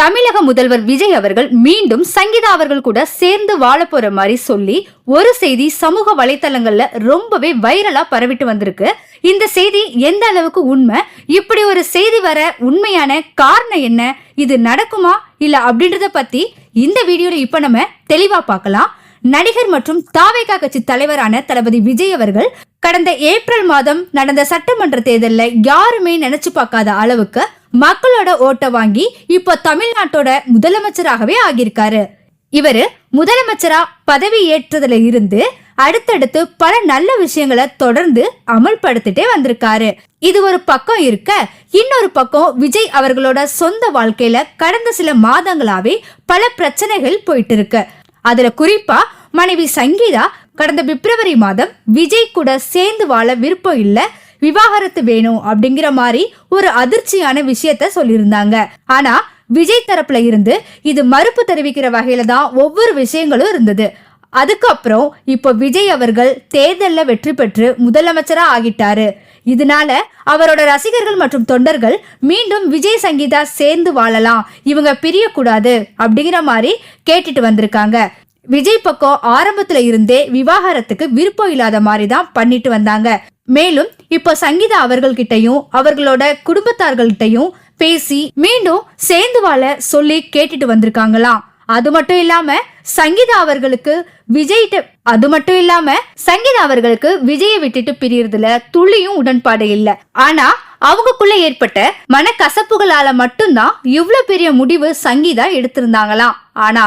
தமிழக முதல்வர் விஜய் அவர்கள் மீண்டும் சங்கீதா அவர்கள் கூட சேர்ந்து வாழ போற மாதிரி சொல்லி ஒரு செய்தி சமூக வலைத்தளங்கள்ல ரொம்பவே வைரலா பரவிட்டு வந்திருக்கு. இந்த செய்தி எந்த அளவுக்கு உண்மை, இப்படி ஒரு செய்தி வர உண்மையான காரணம் என்ன, இது நடக்குமா இல்ல அப்படின்றத பத்தி இந்த வீடியோல இப்ப நம்ம தெளிவா பார்க்கலாம். நடிகர் மற்றும் தாவேகா கட்சி தலைவரான தளபதி விஜய் அவர்கள் கடந்த ஏப்ரல் மாதம் நடந்த சட்டமன்ற தேர்தலில் யாருமே நினைச்சு பார்க்காத அளவுக்கு மக்களோட ஓட்ட வாங்கி இப்போ தமிழ்நாட்டோட முதலமைச்சராகவே ஆகியிருக்காரு. இவரு முதலமைச்சரா பதவி ஏற்றதுல இருந்து அடுத்தடுத்து பல நல்ல விஷயங்களை தொடர்ந்து அமல்படுத்திட்டே வந்திருக்காரு. இது ஒரு பக்கம் இருக்க, இன்னொரு பக்கம் விஜய் அவர்களோட சொந்த வாழ்க்கையில கடந்த சில மாதங்களாவே பல பிரச்சனைகள் போயிட்டு இருக்கு. அதுல குறிப்பா மனைவி சங்கீதா கடந்த பிப்ரவரி மாதம் விஜய் கூட சேர்ந்து வாழ விருப்பம் இல்ல, விவாகரத்து வேணும் அப்படிங்கிற மாதிரி ஒரு அதிர்ச்சியான விஷயத்த சொல்லியிருந்தாங்க. ஆனா விஜய் தரப்புல இருந்து இது மறுப்பு தெரிவிக்கிற வகையில தான் ஒவ்வொரு விஷயங்களும் இருந்தது. அதுக்கப்புறம் இப்போ விஜய் அவர்கள் தேர்தல்ல வெற்றி பெற்று முதலமைச்சரா ஆகிட்டாரு. இதனால அவரோட ரசிகர்கள் மற்றும் தொண்டர்கள் மீண்டும் விஜய் சங்கீதா சேர்ந்து வாழலாம், இவங்க பிரியக்கூடாது அப்படிங்கிற மாதிரி கேட்டுட்டு வந்திருக்காங்க. விஜய் பக்கம் ஆரம்பத்துல இருந்தே விவாகரத்துக்கு விருப்பம் இல்லாத மாதிரி தான் பண்ணிட்டு வந்தாங்க. மேலும் இப்போ சங்கீதா அவர்கள்கிட்டையும் அவர்களோட குடும்பத்தார்கள்கிட்டையும் பேசி மீண்டும் சேர்ந்து வாழ சொல்லி கேட்டுட்டு வந்திருக்காங்களாம். அது மட்டும் இல்லாம சங்கீதா அவர்களுக்கு விஜயை விட்டுட்டு பிரியறதுல துளியும் உடன்பாடு இல்ல. ஆனா அவங்களுக்குள்ள ஏற்பட்ட மனக்கசப்புகளால மட்டும்தான் இவ்வளவு பெரிய முடிவு சங்கீதா எடுத்திருந்தாங்களாம். ஆனா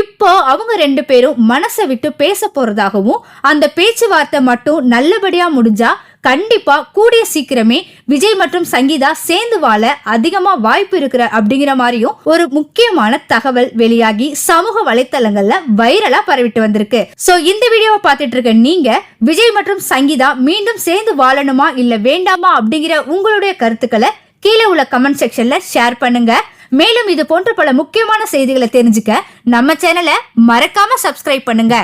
இப்போ அவங்க ரெண்டு பேரும் மனசை விட்டு பேச போறதாகவும் அந்த பேச்சுவார்த்தை மட்டும் நல்லபடியா முடிஞ்சா கண்டிப்பா கூடிய சீக்கிரமே விஜய் மற்றும் சங்கீதா சேர்ந்து வாழ அதிகமா வாய்ப்பு இருக்கிற அப்படிங்கிற மாதிரியும் ஒரு முக்கியமான தகவல் வெளியாகி சமூக வலைத்தளங்கள்ல வைரலா பரவிட்டு வந்திருக்கு. சோ இந்த வீடியோவை பார்த்துட்டு இருக்க நீங்க விஜய் மற்றும் சங்கீதா மீண்டும் சேர்ந்து வாழணுமா இல்ல வேண்டாமா அப்படிங்கிற உங்களுடைய கருத்துக்களை கீழே உள்ள கமெண்ட் செக்ஷன்ல ஷேர் பண்ணுங்க. மேலும் இது போன்ற பல முக்கியமான செய்திகளை தெரிஞ்சுக்க நம்ம சேனலை மறக்காம சப்ஸ்கிரைப் பண்ணுங்க.